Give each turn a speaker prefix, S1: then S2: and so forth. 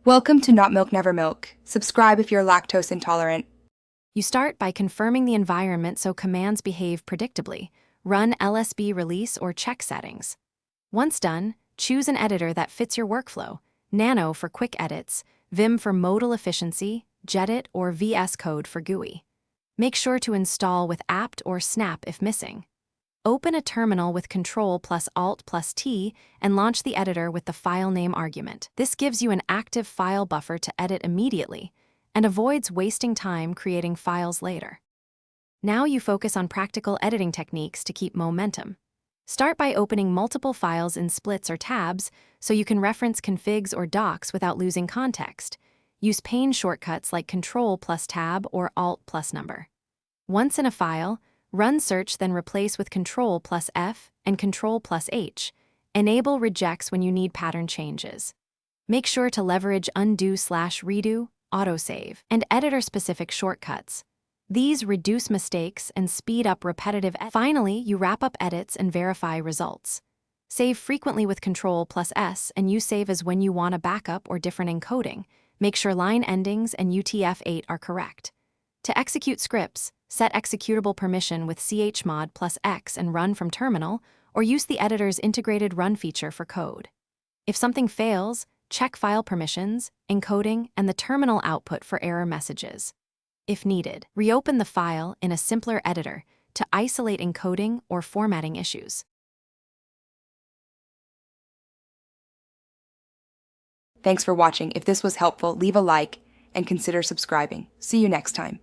S1: Welcome to Not Milk Never Milk. Subscribe if you're lactose intolerant.
S2: You start by confirming the environment so commands behave predictably. Run LSB release or check settings. Once done, choose an editor that fits your workflow. Nano for quick edits, Vim for modal efficiency, Jedit or VS Code for GUI. Make sure to install with apt or snap if missing. Open a terminal with Ctrl+Alt+T and launch the editor with the file name argument. This gives you an active file buffer to edit immediately and avoids wasting time creating files later. Now you focus on practical editing techniques to keep momentum. Start by opening multiple files in splits or tabs so you can reference configs or docs without losing context. Use pane shortcuts like Ctrl+Tab or Alt+Number. Once in a file, run search, then replace with Ctrl+F and Ctrl+H. Enable rejects when you need pattern changes. Make sure to leverage undo/redo, autosave, and editor-specific shortcuts. These reduce mistakes and speed up repetitive edits. Finally, you wrap up edits and verify results. Save frequently with Ctrl+S and use save as when you want a backup or different encoding. Make sure line endings and UTF-8 are correct. To execute scripts, set executable permission with chmod+X and run from terminal, or use the editor's integrated run feature for code. If something fails, check file permissions, encoding, and the terminal output for error messages. If needed, reopen the file in a simpler editor to isolate encoding or formatting issues.
S1: Thanks for watching. If this was helpful, leave a like and consider subscribing. See you next time.